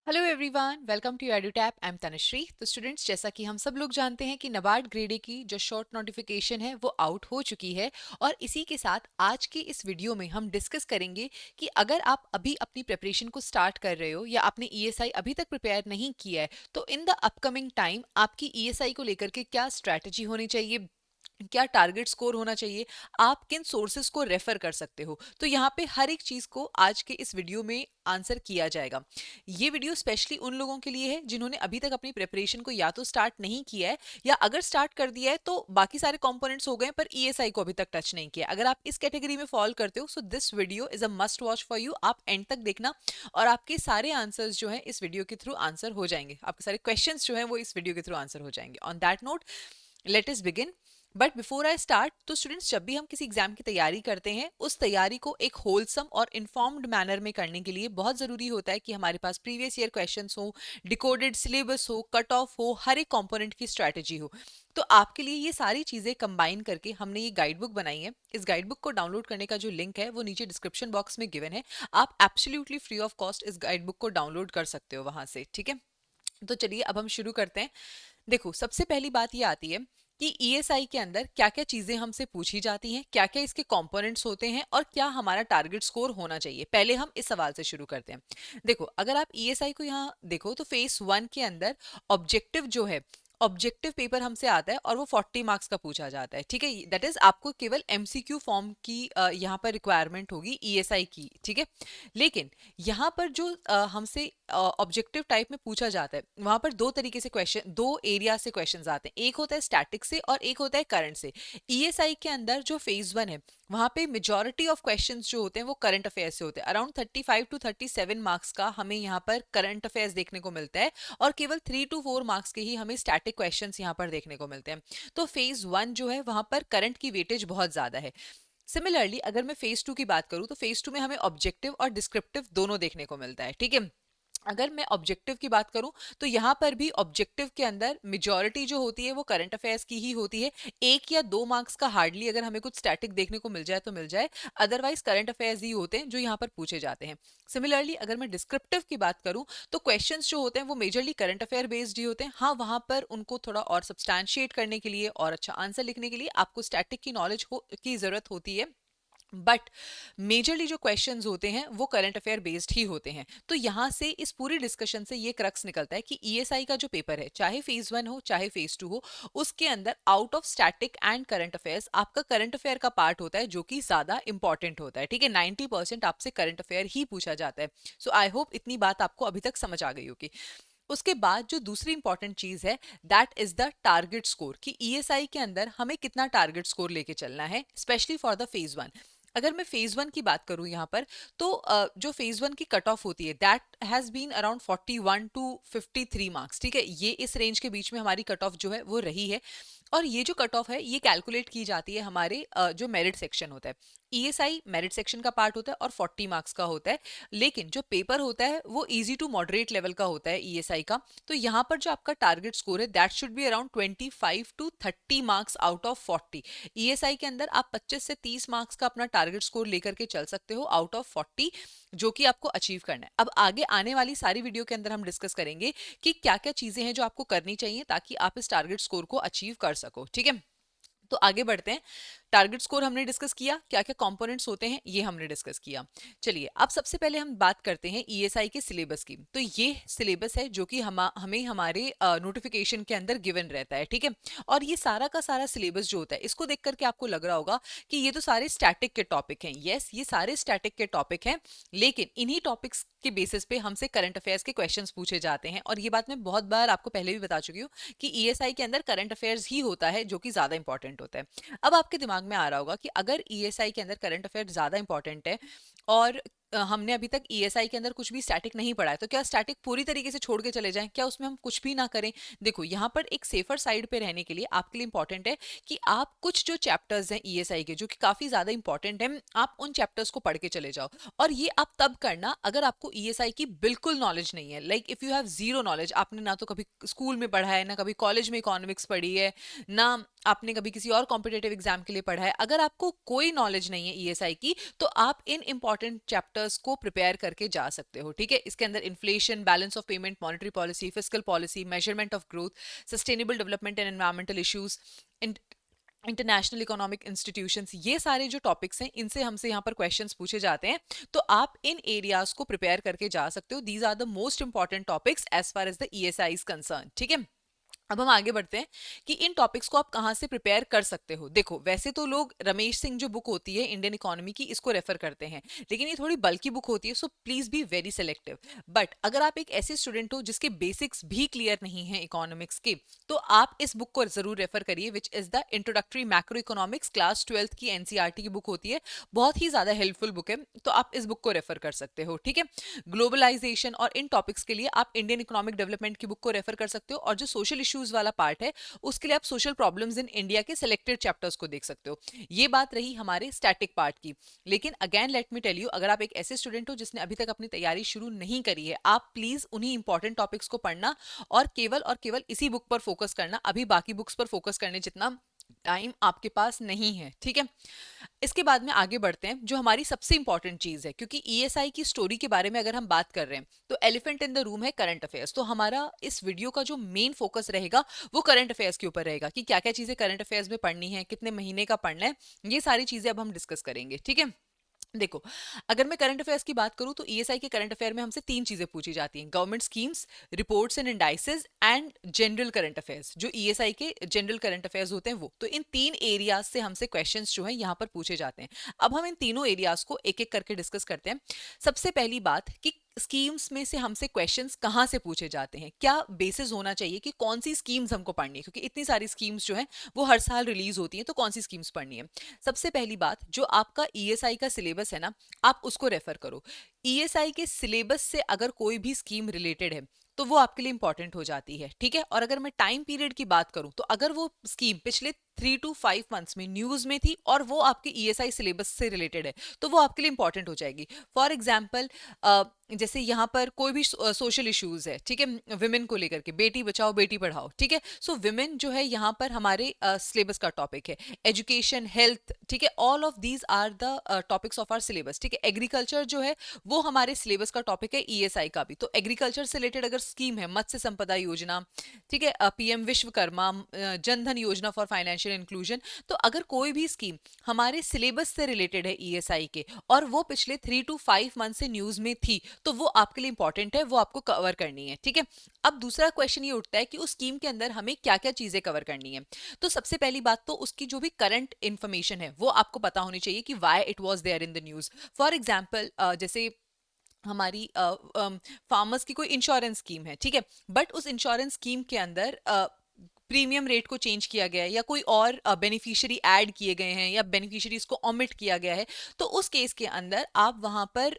Hello everyone, welcome to Edutap. I am Tanushree. तो students, जैसा कि हम सब लोग जानते हैं कि नबार्ड ग्रेड ए की जो शॉर्ट नोटिफिकेशन है वो आउट हो चुकी है। और इसी के साथ आज के इस वीडियो में हम डिस्कस करेंगे कि अगर आप अभी अपनी प्रिपरेशन को स्टार्ट कर रहे हो या आपने ईएसआई अभी तक प्रिपेयर नहीं किया है, तो इन द अपकमिंग टाइम आपकी ईएसआई को लेकर के क्या स्ट्रैटेजी होनी चाहिए, क्या टारगेट स्कोर होना चाहिए, आप किन सोर्सेज को रेफर कर सकते हो। तो यहाँ पे हर एक चीज को आज के इस वीडियो में आंसर किया जाएगा। ये वीडियो स्पेशली उन लोगों के लिए है जिन्होंने अभी तक अपनी प्रिपरेशन को या तो स्टार्ट नहीं किया है, या अगर स्टार्ट कर दिया है तो बाकी सारे कंपोनेंट्स हो गए पर ईएसआई को अभी तक टच नहीं किया। अगर आप इस कैटेगरी में फॉल करते हो, so this video is a must watch for you. आप एंड तक देखना और आपके सारे आंसर्स जो है इस वीडियो के थ्रू आंसर हो जाएंगे। आपके सारे क्वेश्चंस जो है वो इस वीडियो के थ्रू आंसर हो जाएंगे। On that note, let us begin. But before I start, तो स्टूडेंट्स, जब भी हम किसी एग्जाम की तैयारी करते हैं, उस तैयारी को एक होलसम और इन्फॉर्म्ड मैनर में करने के लिए बहुत जरूरी होता है कि हमारे पास प्रीवियस ईयर क्वेश्चंस हो, डिकोडेड सिलेबस हो, कट ऑफ हो, हर एक कंपोनेंट की स्ट्रैटेजी हो। तो आपके लिए ये सारी चीजें कंबाइन करके हमने ये गाइड बुक बनाई है। इस गाइड बुक को डाउनलोड करने का जो लिंक है वो नीचे डिस्क्रिप्शन बॉक्स में गिवन है। आप एब्सोल्युटली फ्री ऑफ कॉस्ट इस गाइड बुक को डाउनलोड कर सकते हो वहां से। ठीक है, तो चलिए अब हम शुरू करते हैं। देखो, सबसे पहली बात ये आती है कि ईएसआई के अंदर क्या क्या चीजें हमसे पूछी जाती हैं, क्या क्या इसके कंपोनेंट्स होते हैं और क्या हमारा टारगेट स्कोर होना चाहिए। पहले हम इस सवाल से शुरू करते हैं। देखो, अगर आप ईएसआई को यहाँ देखो तो फेस 1 के अंदर ऑब्जेक्टिव जो है, ऑब्जेक्टिव पेपर हमसे आता है और वो 40 मार्क्स का पूछा जाता है। ठीक है, दैट इज आपको केवल एमसीक्यू फॉर्म की यहाँ पर रिक्वायरमेंट होगी ईएसआई की। ठीक है, लेकिन यहाँ पर जो हमसे ऑब्जेक्टिव टाइप में पूछा जाता है, वहां पर दो तरीके से क्वेश्चन, दो एरिया से क्वेश्चंस आते हैं। एक होता है स्टैटिक से और एक होता है करंट से। ईएसआई के अंदर जो फेज 1 है, वहां पे मेजॉरिटी ऑफ क्वेश्चंस जो होते हैं वो करंट अफेयर्स से होते हैं। अराउंड 35 टू 37 मार्क्स का हमें यहाँ पर करंट अफेयर्स देखने को मिलता है और केवल 3 टू 4 मार्क्स के ही हमें स्टैटिक क्वेश्चंस यहाँ पर देखने को मिलते हैं। तो फेज 1 जो है वहां पर करंट की वेटेज बहुत ज्यादा है। सिमिलरली अगर मैं फेज 2 की बात करूं तो फेज 2 में हमें ऑब्जेक्टिव और डिस्क्रिप्टिव दोनों देखने को मिलता है। ठीक है, अगर मैं ऑब्जेक्टिव की बात करूं तो यहां पर भी ऑब्जेक्टिव के अंदर मेजॉरिटी जो होती है वो करंट अफेयर्स की ही होती है। 1 या 2 मार्क्स का हार्डली अगर हमें कुछ स्टैटिक देखने को मिल जाए तो मिल जाए, अदरवाइज करंट अफेयर्स ही होते हैं जो यहाँ पर पूछे जाते हैं। सिमिलरली अगर मैं डिस्क्रिप्टिव की बात करूं तो क्वेश्चंस जो होते हैं वो मेजरली करंट अफेयर बेस्ड ही होते हैं। हाँ, वहां पर उनको थोड़ा और सब्सटैंशिएट करने के लिए और अच्छा आंसर लिखने के लिए आपको स्टैटिक की नॉलेज की जरूरत होती है। बट मेजरली जो क्वेश्चंस होते हैं वो करंट अफेयर बेस्ड ही होते हैं। तो यहां से इस पूरी डिस्कशन से ये क्रक्स निकलता है कि ईएसआई का जो पेपर है, चाहे फेज 1 हो चाहे फेज 2 हो, उसके अंदर out of static and current affairs आपका करंट अफेयर का पार्ट होता है जो कि ज्यादा इंपॉर्टेंट होता है। ठीक है, 90% आपसे करंट अफेयर ही पूछा जाता है। सो आई होप इतनी बात आपको अभी तक समझ आ गई होगी। उसके बाद जो दूसरी इंपॉर्टेंट चीज है, that is the target score, कि ईएसआई के अंदर हमें कितना टारगेट स्कोर लेके चलना है, स्पेशली फॉर द फेज 1। अगर मैं फेज 1 की बात करूं यहाँ पर, तो जो फेज 1 की कट ऑफ होती है that has been around 41 to 53 marks. ठीक है, ये इस रेंज के बीच में हमारी कट ऑफ जो है वो रही है। और ये जो कट ऑफ है ये कैलकुलेट की जाती है हमारे जो मेरिट सेक्शन होता है। ईएसआई मेरिट सेक्शन का पार्ट होता है और 40 मार्क्स का होता है, लेकिन जो पेपर होता है वो इजी टू मॉडरेट लेवल का होता है ईएसआई का। तो यहाँ पर जो आपका टारगेट स्कोर है that should be around 25 to 30 marks out of 40। ESI के अंदर आप 25 से 30 मार्क्स का अपना टारगेट स्कोर लेकर के चल सकते हो आउट ऑफ 40, जो कि आपको अचीव करना है। अब आगे आने वाली सारी वीडियो के अंदर हम डिस्कस करेंगे कि क्या क्या चीजें हैं जो आपको करनी चाहिए ताकि आप इस टारगेट स्कोर को अचीव कर सको। ठीक है, तो आगे बढ़ते हैं। टारगेट स्कोर हमने डिस्कस किया, क्या क्या कंपोनेंट्स होते हैं ये हमने डिस्कस किया। चलिए अब सबसे पहले हम बात करते हैं ईएसआई के सिलेबस की। तो ये सिलेबस है जो कि हमें हमारे नोटिफिकेशन के अंदर गिवन रहता है। ठीक है, और ये सारा का सारा सिलेबस जो होता है, इसको देख करके आपको लग रहा होगा कि ये तो सारे स्टैटिक के टॉपिक हैं। यस, ये सारे स्टैटिक के टॉपिक हैं, लेकिन इन्हीं टॉपिक्स के बेसिस पे हमसे करंट अफेयर्स के क्वेश्चंस पूछे जाते हैं। और ये बात मैं बहुत बार आपको पहले भी बता चुकी हूँ कि ईएसआई के अंदर करंट अफेयर्स ही होता है जो कि ज्यादा इंपॉर्टेंट होता है। अब आपके दिमाग में आ रहा होगा कि अगर ईएसआई के अंदर करंट अफेयर ज्यादा इंपॉर्टेंट है और हमने अभी तक ईएसआई के अंदर कुछ भी स्टैटिक नहीं पढ़ा है, तो क्या स्टैटिक पूरी तरीके से छोड़ के चले जाएं, क्या उसमें हम कुछ भी ना करें। देखो, यहाँ पर एक सेफर साइड पे रहने के लिए आपके लिए इंपॉर्टेंट है कि आप कुछ जो चैप्टर्स हैं ईएसआई के जो कि काफी ज्यादा इंपॉर्टेंट हैं, आप उन चैप्टर्स को पढ़ के चले जाओ। और ये आप तब करना अगर आपको ईएसआई की बिल्कुल नॉलेज नहीं है। Like if you have zero knowledge, आपने ना तो कभी स्कूल में पढ़ा है, ना कभी कॉलेज में इकोनॉमिक्स पढ़ी है, ना आपने कभी किसी और कॉम्पिटेटिव एग्जाम के लिए पढ़ा है, अगर आपको कोई नॉलेज नहीं है ईएसआई की, तो आप इन इंपॉर्टेंट इंपॉर्टेंट चैप्टर्स को प्रिपेयर करके जा सकते हो, ठीक है। इसके अंदर inflation, balance of payment, monetary policy, fiscal policy, measurement of growth, sustainable development and environmental issues, international economic institutions, ये सारे जो टॉपिक्स हैं इनसे हमसे यहाँ पर क्वेश्चंस पूछे जाते हैं। तो आप इन एरियाज को प्रिपेयर करके जा सकते हो। These are the most important topics as far as the ESI is concern, ठीक है। अब हम आगे बढ़ते हैं कि इन टॉपिक्स को आप कहां से प्रिपेयर कर सकते हो। देखो, वैसे तो लोग रमेश सिंह जो बुक होती है इंडियन इकोनॉमी की, इसको रेफर करते हैं, लेकिन ये थोड़ी बल्कि बुक होती है, so please be very selective. But अगर आप एक ऐसे स्टूडेंट हो जिसके बेसिक्स भी क्लियर नहीं है इकोनॉमिक्स के, तो आप इस बुक को जरूर रेफर करिए, which is the introductory macro economics, class 12th की एनसीईआरटी की बुक होती है। बहुत ही ज्यादा हेल्पफुल बुक है, तो आप इस बुक को रेफर कर सकते हो, ठीक है। ग्लोबलाइजेशन और इन टॉपिक्स के लिए आप इंडियन इकोनॉमिक डेवलपमेंट की बुक को रेफर कर सकते हो, और जो सोशल इश्यूज वाला पार्ट है उसके लिए आप सोशल प्रॉब्लम्स इन इंडिया के सिलेक्टेड चैप्टर्स को देख सकते हो। ये बात रही हमारे स्टैटिक पार्ट की। लेकिन again let me tell you, अगर आप एक ऐसे स्टूडेंट हो जिसने अभी तक अपनी तैयारी शुरू नहीं करी है, आप प्लीज उन्हीं इंपॉर्टेंट टॉपिक्स को पढ़ना और केवल इसी बुक पर फोकस करना। अभी बाकी बुक्स पर फोकस करने जितना टाइम आपके पास नहीं है, ठीक है। इसके बाद में आगे बढ़ते हैं, जो हमारी सबसे इंपॉर्टेंट चीज है, क्योंकि ईएसआई की स्टोरी के बारे में अगर हम बात कर रहे हैं तो एलिफेंट इन द रूम है करंट अफेयर्स। तो हमारा इस वीडियो का जो मेन फोकस रहेगा वो करंट अफेयर्स के ऊपर रहेगा, कि क्या क्या चीजें करंट अफेयर्स में पढ़नी है, कितने महीने का पढ़ना है, ये सारी चीजें अब हम डिस्कस करेंगे, ठीक है। देखो, अगर मैं करंट अफेयर्स की बात करूं तो ईएसआई के करंट अफेयर में हमसे तीन चीजें पूछी जाती हैं: government schemes, reports and indices and general current affairs. जो ईएसआई के जनरल करंट अफेयर्स होते हैं वो, तो इन तीन एरियाज से हमसे क्वेश्चंस जो है यहाँ पर पूछे जाते हैं। अब हम इन तीनों एरियाज को एक एक करके डिस्कस करते हैं। सबसे पहली बात कि स्कीम्स में से हमसे क्वेश्चंस कहाँ से पूछे जाते हैं, क्या बेसिस होना चाहिए कि कौन सी स्कीम्स हमको पढ़नी है, क्योंकि इतनी सारी स्कीम्स जो है वो हर साल रिलीज होती हैं, तो कौन सी स्कीम्स पढ़नी है। सबसे पहली बात, जो आपका ईएसआई का सिलेबस है ना, आप उसको रेफर करो। ईएसआई के सिलेबस से अगर कोई भी स्कीम रिलेटेड है तो वो आपके लिए इंपॉर्टेंट हो जाती है, ठीक है। और अगर मैं टाइम पीरियड की बात करूं तो अगर वो स्कीम पिछले 3 to 5 मंथ्स में न्यूज में थी और वो आपके ईएसआई सिलेबस से रिलेटेड है, तो वो आपके लिए इंपॉर्टेंट हो जाएगी। फॉर एग्जाम्पल, जैसे यहाँ पर कोई भी सोशल इश्यूज है, ठीक है, विमेन को लेकर के, बेटी बचाओ बेटी पढ़ाओ, ठीक है। सो विमेन जो है यहाँ पर हमारे सिलेबस का टॉपिक है। एजुकेशन, हेल्थ, ठीक है, all of these are the topics of our syllabus, ठीक है। एग्रीकल्चर जो है वो हमारे सिलेबस का टॉपिक है ईएसआई का भी, तो एग्रीकल्चर से रिलेटेड अगर स्कीम है, मत्स्य संपदा योजना, ठीक है, पीएम विश्वकर्मा, जनधन योजना फॉर फाइनेंशियल इंक्लूजन, तो अगर कोई भी स्कीम हमारे सिलेबस से रिलेटेड है ईएसआई के और वो पिछले 3 to 5 मंथ से न्यूज में थी, तो वो आपके लिए इंपॉर्टेंट है, वो आपको कवर करनी है, ठीक है। अब दूसरा क्वेश्चन ये उठता है कि उस स्कीम के अंदर हमें क्या क्या चीजें कवर करनी है। तो सबसे पहली बात तो उसकी जो भी करंट इंफॉर्मेशन है वो आपको पता होनी चाहिए कि why it was there in the news. For example, जैसे हमारी फार्मर्स की कोई इंश्योरेंस स्कीम है, ठीक है, बट उस इंश्योरेंस स्कीम के अंदर प्रीमियम रेट को चेंज किया गया है, या कोई और बेनिफिशियरी ऐड किए गए हैं, या बेनिफिशियरीज को ओमिट किया गया है, तो उस केस के अंदर आप वहां पर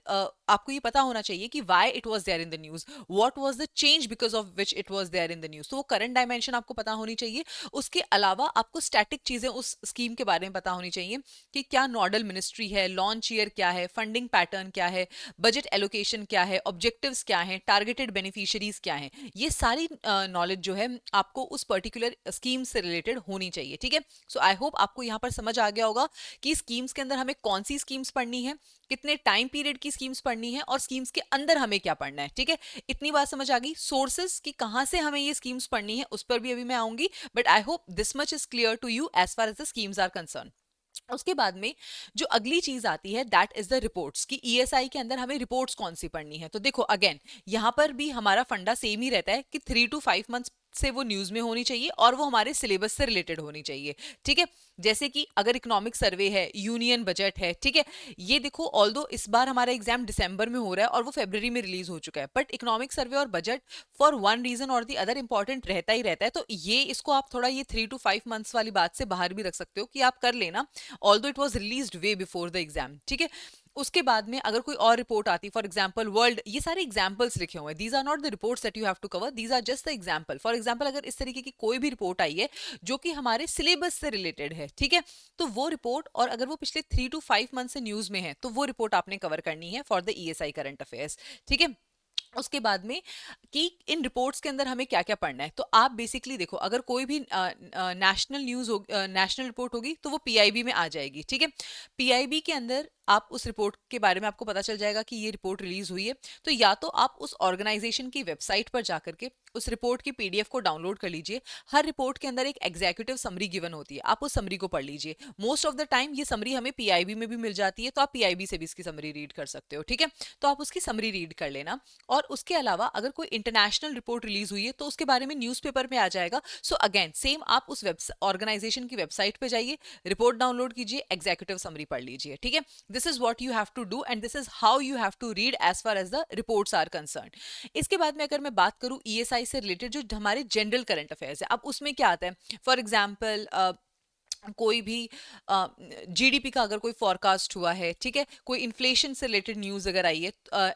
आपको ये पता होना चाहिए कि why it was there in the news, what was the change because of which it was there in the news. तो वो करंट डायमेंशन आपको पता होनी चाहिए। उसके अलावा आपको स्टैटिक चीजें उस स्कीम के बारे में पता होनी चाहिए, कि क्या नोडल मिनिस्ट्री है, लॉन्च ईयर क्या है, फंडिंग पैटर्न क्या है, बजट एलोकेशन क्या है, ऑब्जेक्टिव्स क्या है, टारगेटेड बेनिफिशियरीज क्या है। ये सारी नॉलेज जो है आपको उस पर्टिकुलर स्कीम से रिलेटेड होनी चाहिए, ठीक है। सो आई होप आपको यहाँ पर समझ आ गया होगा कि स्कीम्स के अंदर हमें कौन सी स्कीम्स पढ़नी है, कितने टाइम पीरियड की स्कीम्स पढ़नी है, और स्कीम्स के अंदर हमें क्या पढ़ना है, ठीक है। इतनी बात समझ आ गई। सोर्सेस की कहां से हमें ये स्कीम्स पढ़नी है उस पर भी अभी मैं आऊंगी, but I hope this much is clear to you as far as the schemes are concern. उसके बाद में जो अगली चीज आती है दैट इज द रिपोर्ट्स, कि ईएसआई के अंदर हमें रिपोर्ट्स कौन सी पढ़नी है। तो देखो, अगेन यहाँ पर भी हमारा फंडा सेम ही रहता है कि 3 to 5 मंथ्स से वो न्यूज में होनी चाहिए और वो हमारे सिलेबस से रिलेटेड होनी चाहिए, ठीक है। जैसे कि अगर इकोनॉमिक सर्वे है, यूनियन बजट है, ठीक है, ये देखो, ऑल्दो इस बार हमारा एग्जाम दिसंबर में हो रहा है और वो फरवरी में रिलीज हो चुका है, बट इकोनॉमिक सर्वे और बजट फॉर वन रीजन और दी अदर इंपॉर्टेंट रहता ही रहता है। तो ये इसको आप थोड़ा ये 3 to 5 मंथ्स वाली बात से बाहर भी रख सकते हो कि आप कर लेना, although it was release way before the exam, ठीक है। उसके बाद में अगर कोई और रिपोर्ट आती, फॉर एग्जाम्पल वर्ल्ड, ये सारे एग्जाम्पल्स लिखे हुए हैं, these are not the reports that you have to cover, these are just the example. For example, अगर इस तरीके की कोई भी रिपोर्ट आई है जो कि हमारे सिलेबस से रिलेटेड है, ठीक है, तो वो रिपोर्ट, और अगर वो पिछले 3 to 5 मंथ से न्यूज में है, तो वो रिपोर्ट आपने कवर करनी है for the ESI current affairs, ठीक है। उसके बाद में कि इन रिपोर्ट्स के अंदर हमें क्या क्या पढ़ना है। तो आप बेसिकली देखो, अगर कोई भी नेशनल न्यूज़ हो, नेशनल रिपोर्ट होगी तो वो पीआईबी में आ जाएगी, ठीक है। पीआईबी के अंदर आप उस रिपोर्ट के बारे में आपको पता चल जाएगा कि ये रिपोर्ट रिलीज हुई है। तो या तो आप उस ऑर्गेनाइजेशन की वेबसाइट पर जाकर के उस रिपोर्ट की पीडीएफ को डाउनलोड कर लीजिए। हर रिपोर्ट के अंदर एक एग्जीक्यूटिव समरी गिवन होती है, आप उस समरी को पढ़ लीजिए। मोस्ट ऑफ द टाइम ये समरी हमें पीआईबी में भी मिल जाती है, तो आप पीआईबी से भी इसकी समरी रीड कर सकते हो, ठीक है। तो आप उसकी समरी रीड कर लेना। और उसके अलावा अगर कोई इंटरनेशनल रिपोर्ट रिलीज हुई है तो उसके बारे में न्यूज़पेपर में आ जाएगा। सो अगेन सेम, आप उस ऑर्गेनाइजेशन की वेबसाइट पे जाइए, रिपोर्ट डाउनलोड कीजिए, एग्जीक्यूटिव समरी पढ़ लीजिए, ठीक है। This is what you have to do and this is how you have to read as far as the reports are concern. इसके बाद में अगर मैं बात करूं ईएसआई से रिलेटेड जो हमारे जनरल करंट अफेयर्स है, अब उसमें क्या आता है। फॉर एग्जाम्पल कोई भी जीडीपी का अगर कोई फॉरकास्ट हुआ है, ठीक है, कोई इन्फ्लेशन से रिलेटेड न्यूज़ अगर आई है,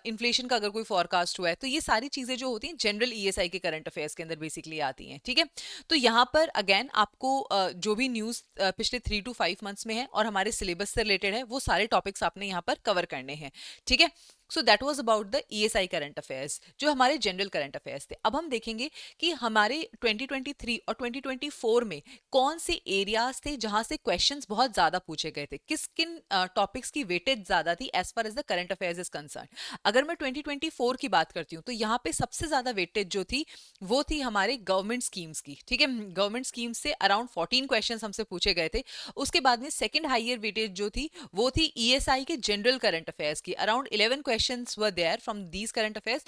इन्फ्लेशन का अगर कोई फॉरकास्ट हुआ है, तो ये सारी चीज़ें जो होती हैं जनरल ईएसआई के करंट अफेयर्स के अंदर बेसिकली आती हैं, ठीक है। तो यहाँ पर अगेन आपको जो भी न्यूज़ पिछले 3 to 5 मंथ्स में है और हमारे सिलेबस से रिलेटेड है, वो सारे टॉपिक्स आपने यहाँ पर कवर करने हैं, ठीक है। So that was about the ESI current affairs, जो हमारे जनरल करंट अफेयर्स थे। अब हम देखेंगे कि हमारे 2023 और 2024 में कौन से एरियाज थे जहां से क्वेश्चंस बहुत ज्यादा पूछे गए थे, किस किन टॉपिक्स की वेटेज ज्यादा थी as far as the current affairs is concern. अगर मैं 2024 की बात करती हूँ तो यहाँ पे सबसे ज्यादा वेटेज जो थी वो थी हमारे गवर्नमेंट स्कीम्स की, ठीक है। गवर्नमेंट स्कीम्स से अराउंड 14 क्वेश्चन हमसे पूछे गए थे। उसके बाद में सेकंड हाईयर वेटेज जो थी वो थी ईएसआई के जनरल करंट अफेयर्स की, around 11 questions were there from these current affairs.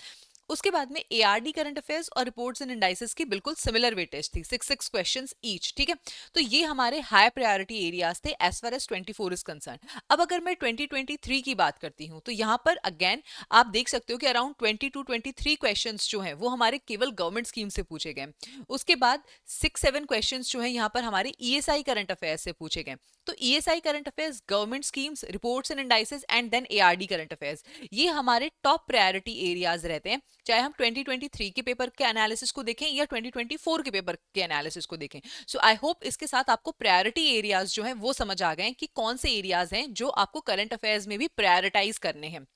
उसके बाद में एआरडी करंट अफेयर्स और रिपोर्ट्स एंड इंडाइसेस की बिल्कुल सिमिलर वेटेज थी, 6 क्वेश्चंस ईच, ठीक है। तो ये हमारे हाई प्रायोरिटी एरियाज थे as far as 24 is concern. अब अगर मैं 2023 की बात करती हूँ तो यहाँ पर अगेन आप देख सकते हो कि अराउंड 22-23 क्वेश्चंस जो हैं वो हमारे केवल गवर्नमेंट स्कीम से पूछे गए। उसके बाद 6-7 क्वेश्चंस जो हैं यहाँ पर हमारे ईएसआई करंट अफेयर्स से पूछे गए। तो ESI current affairs, government schemes, reports and indices and then ARD current affairs, ये हमारे टॉप प्रायोरिटी एरियाज रहते हैं, चाहे हम 2023 के पेपर के एनालिसिस को देखें या 2024 के पेपर के एनालिसिस को देखें। सो आई होप इसके साथ आपको प्रायोरिटी एरियाज जो हैं वो समझ आ गए कि कौन से एरियाज हैं जो आपको करंट अफेयर्स में भी प्रायोरिटाइज करने हैं।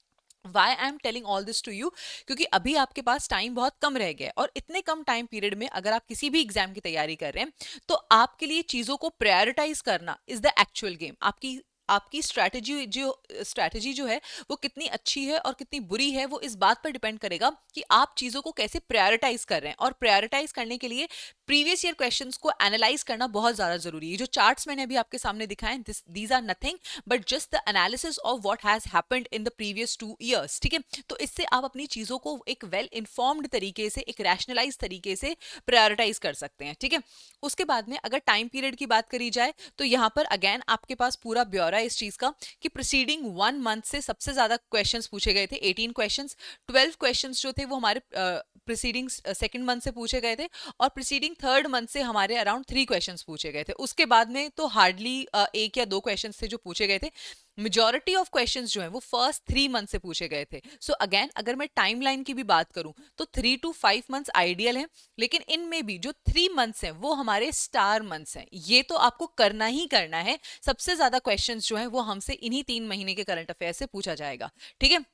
Why I am telling all this to you, क्योंकि अभी आपके पास टाइम बहुत कम रह गया है और इतने कम टाइम पीरियड में अगर आप किसी भी एग्जाम की तैयारी कर रहे हैं तो आपके लिए चीजों को प्रायोरिटाइज करना इज द एक्चुअल गेम। आपकी आपकी स्ट्रैटेजी जो है वो कितनी अच्छी है और कितनी बुरी है, वो इस बात पर डिपेंड करेगा कि आप चीजों को कैसे प्रायोरिटाइज कर रहे हैं। और प्रायोरिटाइज करने के लिए प्रीवियस ईयर क्वेश्चंस को एनालाइज करना बहुत ज्यादा जरूरी है। जो चार्ट्स मैंने अभी आपके सामने दिखाए, these are nothing but just the analysis of what has happened in the previous 2 years, ठीक है। तो इससे आप अपनी चीजों को एक वेल इन्फॉर्म्ड तरीके से, एक रैशनलाइज तरीके से प्रायोरिटाइज कर सकते हैं, ठीक है। उसके बाद में अगर टाइम पीरियड की बात करी जाए तो यहाँ पर अगेन आपके पास पूरा ब्यौरा इस चीज का कि प्रीसीडिंग 1 मंथ से सबसे ज्यादा क्वेश्चंस पूछे गए थे, 18 क्वेश्चंस। 12 क्वेश्चंस जो थे वो हमारे प्रीसीडिंग सेकंड मंथ से पूछे गए थे और प्रीसीडिंग थर्ड मंथ से हमारे अराउंड 3 क्वेश्चंस पूछे गए थे। उसके बाद में तो हार्डली 1 या 2 क्वेश्चंस थे जो पूछे गए थे। मेजॉरिटी ऑफ क्वेश्चंस जो है वो फर्स्ट 3 मंथ से पूछे गए थे। सो अगेन अगर मैं टाइमलाइन की भी बात करूं तो 3 to 5 मंथ्स आइडियल है, लेकिन इनमें भी जो 3 मंथ्स हैं वो हमारे स्टार मंथ्स हैं। ये तो आपको करना ही करना है। सबसे ज्यादा क्वेश्चंस जो है वो हमसे इन्हीं 3 महीने के करंट अफेयर से पूछा जाएगा, ठीक है।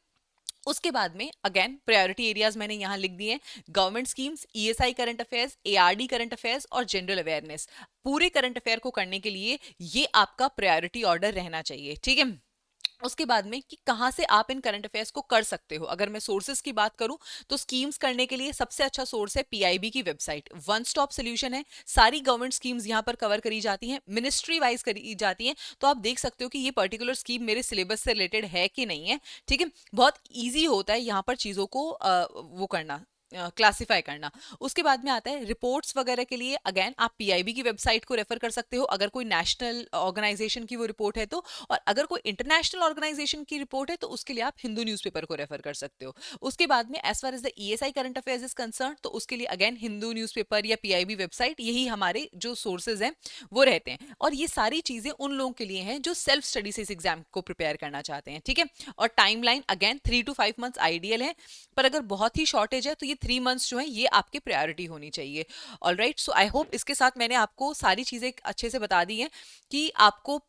उसके बाद में अगेन प्रायोरिटी एरियाज मैंने यहां लिख दिए हैं, government schemes, ESI current affairs, ARD current affairs और जनरल अवेयरनेस। पूरे करंट अफेयर को करने के लिए ये आपका प्रायोरिटी ऑर्डर रहना चाहिए, ठीक है। उसके बाद में कि कहां से आप इन करंट अफेयर्स को कर सकते हो, अगर मैं सोर्सेज की बात करूं तो स्कीम्स करने के लिए सबसे अच्छा सोर्स है पीआईबी की वेबसाइट। वन स्टॉप सोल्यूशन है, सारी गवर्नमेंट स्कीम्स यहां पर कवर करी जाती हैं, मिनिस्ट्री वाइज करी जाती हैं। तो आप देख सकते हो कि ये पर्टिकुलर स्कीम मेरे सिलेबस से रिलेटेड है कि नहीं है, ठीक है। बहुत ईजी होता है यहाँ पर चीजों को वो करना, क्लासिफाई करना। उसके बाद में आता है रिपोर्ट्स वगैरह के लिए अगेन आप पीआईबी की वेबसाइट को रेफर कर सकते हो अगर कोई नेशनल ऑर्गेनाइजेशन की वो रिपोर्ट है तो, और अगर कोई इंटरनेशनल ऑर्गेनाइजेशन की रिपोर्ट है तो उसके लिए आप हिंदू न्यूज़पेपर को रेफर कर सकते हो। उसके बाद में as far as the ESI current affairs is concern तो उसके लिए अगेन हिंदू न्यूज़पेपर या पीआईबी वेबसाइट, यही हमारे जो सोर्सेज हैं वो रहते हैं। और ये सारी चीजें उन लोगों के लिए हैं जो सेल्फ स्टडी से इस एग्जाम को प्रिपेयर करना चाहते हैं, ठीक है। और timeline again 3 to 5 months ideal है, पर अगर बहुत ही शॉर्टेज है तो ये 3 मंथ्स जो है ये आपके प्रायोरिटी होनी चाहिए। ऑलराइट, सो आई होप इसके साथ मैंने आपको सारी चीजें अच्छे से बता दी हैं कि आपको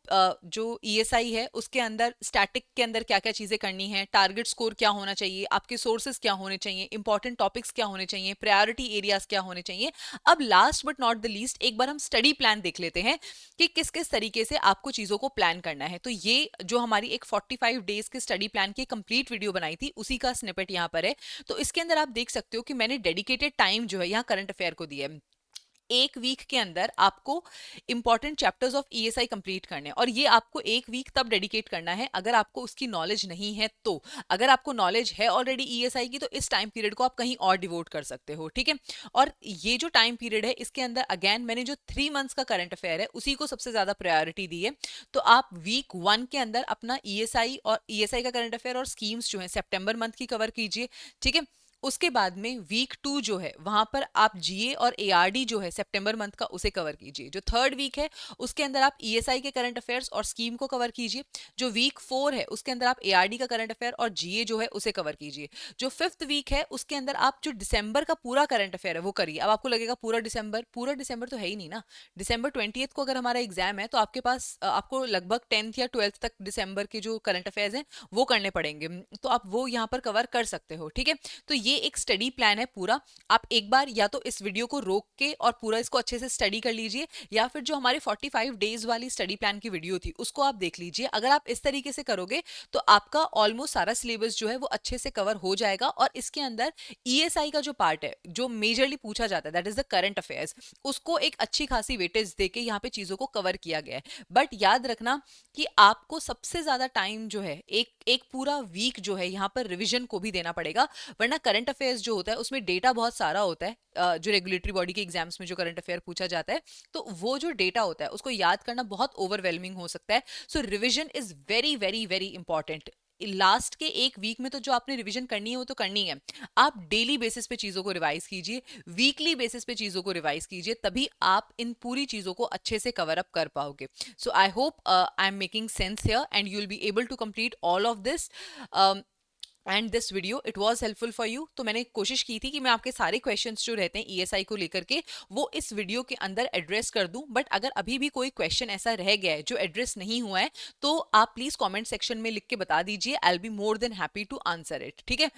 जो ईएसआई है उसके अंदर स्टैटिक के अंदर क्या क्या चीजें करनी है, टारगेट स्कोर क्या होना चाहिए, आपके सोर्सेज क्या होने चाहिए, इंपॉर्टेंट टॉपिक्स क्या होने चाहिए, प्रायोरिटी एरियाज क्या होने चाहिए। अब last but not the least एक बार हम स्टडी प्लान देख लेते हैं कि किस किस तरीके से आपको चीजों को प्लान करना है। तो ये जो हमारी एक 45 डेज के स्टडी प्लान की कंप्लीट वीडियो बनाई थी उसी का स्निपेट यहाँ पर है। तो इसके अंदर आप देख सकते हो कि मैंने डेडिकेटेड टाइम जो है यहाँ करंट अफेयर को दिया है। एक वीक के अंदर आपको important chapters of ESI complete करने हैं, और ये आपको एक वीक तब डेडिकेट करना है अगर आपको उसकी नॉलेज नहीं है तो। अगर आपको नॉलेज है ऑलरेडी ईएसआई की तो इस टाइम पीरियड को आप कहीं और डिवोट कर सकते हो, ठीक है। और ये जो टाइम पीरियड है इसके अंदर अगेन मैंने जो 3 मंथ्स का करंट अफेयर है उसी को सबसे ज्यादा प्रायोरिटी दी है। तो आप वीक 1 के अंदर अपना ईएसआई और ईएसआई का करंट अफेयर और स्कीम्स जो है सितंबर मंथ की कवर कीजिए, ठीक है। उसके बाद में वीक 2 जो है वहां पर आप जीए और एआरडी जो है सितंबर मंथ का उसे कवर कीजिए। जो थर्ड वीक है उसके अंदर आप ईएसआई के करंट अफेयर्स और स्कीम को कवर कीजिए। जो वीक 4 है उसके अंदर आप एआरडी का करंट अफेयर और जीए जो है उसे कवर कीजिए। जो फिफ्थ वीक है उसके अंदर आप जो दिसंबर का पूरा करंट अफेयर है वो करिए। अब आपको लगेगा पूरा दिसंबर तो है ही नहीं ना। दिसंबर 20 को अगर हमारा एग्जाम है तो आपके पास आपको लगभग 10th या 12th तक दिसंबर के जो करंट अफेयर्स हैं वो करने पड़ेंगे। तो आप वो यहाँ पर कवर कर सकते हो, ठीक है। तो ये एक स्टडी प्लान है पूरा। आप एक बार या तो इस वीडियो को रोक के और पूरा इसको अच्छे से स्टडी कर लीजिए, या फिर जो हमारे 45 डेज वाली स्टडी प्लान की वीडियो थी उसको आप देख लीजिए। अगर आप इस तरीके से करोगे तो आपका ऑलमोस्ट सारा सिलेबस जो है वो अच्छे से कवर हो जाएगा। और इसके अंदर ईएसआई का जो पार्ट है जो मेजरली पूछा जाता है that is the current affairs, उसको एक अच्छी खासी वेटेज देके यहाँ पे चीजों को कवर किया गया है। बट याद रखना कि आपको सबसे ज्यादा टाइम जो है एक एक पूरा वीक जो है यहाँ पर रिवीजन को भी देना पड़ेगा, वरना करंट अफेयर्स जो होता है उसमें डेटा बहुत सारा होता है। जो रेगुलेटरी बॉडी के एग्जाम्स में जो करंट अफेयर पूछा जाता है तो वो जो डेटा होता है उसको याद करना बहुत ओवरवेलमिंग हो सकता है। So revision is very very very important. Last के एक वीक में तो जो आपने रिवीजन करनी है वो तो करनी है। आप डेली बेसिस पे चीजों को रिवाइज कीजिए, वीकली बेसिस पे चीजों को रिवाइज कीजिए, तभी आप इन पूरी चीजों को अच्छे से कवर अप कर पाओगे। So I hope I am making sense here and you will be able to complete all of this and this video it was helpful for you. तो मैंने कोशिश की थी कि मैं आपके सारे क्वेश्चंस जो रहते हैं ईएसआई को लेकर के वो इस वीडियो के अंदर एड्रेस कर दूं। बट अगर अभी भी कोई क्वेश्चन ऐसा रह गया है जो एड्रेस नहीं हुआ है तो आप प्लीज कमेंट सेक्शन में लिख के बता दीजिए। I will be more than happy to answer it, ठीक है।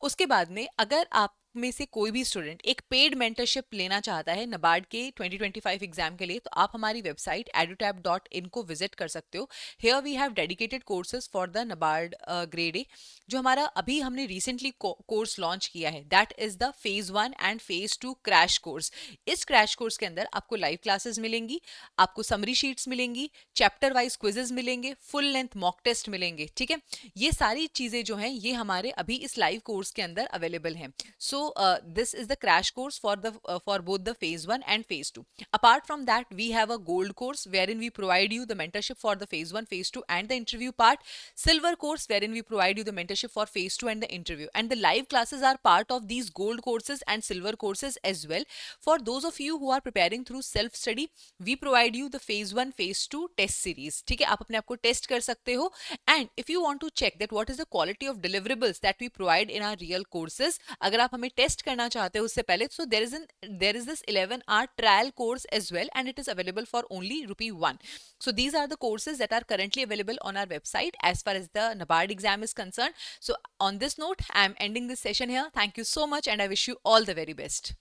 उसके बाद में अगर आप में से कोई भी स्टूडेंट एक पेड मेंटरशिप लेना चाहता है नबार्ड के 2025 एग्जाम के लिए तो आप हमारी वेबसाइट edutap.in को विजिट कर सकते हो। Here we have dedicated courses for the NABARD grade A. जो हमारा अभी हमने रिसेंटली कोर्स लॉन्च किया है that is the phase 1 and phase 2 crash course. इस क्रैश कोर्स के अंदर आपको लाइव क्लासेस मिलेंगी, आपको समरी शीट्स मिलेंगी, चैप्टर वाइज क्विजेस मिलेंगे, फुल लेंथ मॉक टेस्ट मिलेंगे, ठीक है। ये सारी चीजें जो हैं ये हमारे अभी इस लाइव कोर्स के अंदर अवेलेबल हैं। सो this is the crash course for both the phase 1 and phase 2. Apart from that we have a gold course wherein we provide you the mentorship for the phase 1 phase 2 and the interview part, silver course wherein we provide you the mentorship for phase 2 and the interview, and the live classes are part of these gold courses and silver courses as well. For those of you who are preparing through self study we provide you the phase 1 phase 2 test series, ठीक है। आप अपने आप को test कर सकते हो। And if you want to check that what is the quality of deliverables that we provide in our real courses, अगर आप हमें टेस्ट करना चाहते हो उससे पहले so there is this 11-hour trial course as well and it is available for only ₹1. So these are the courses that are currently available on our website as far as the NABARD exam is concerned. So on this note I am ending this session here. Thank you so much and I wish you all the very best.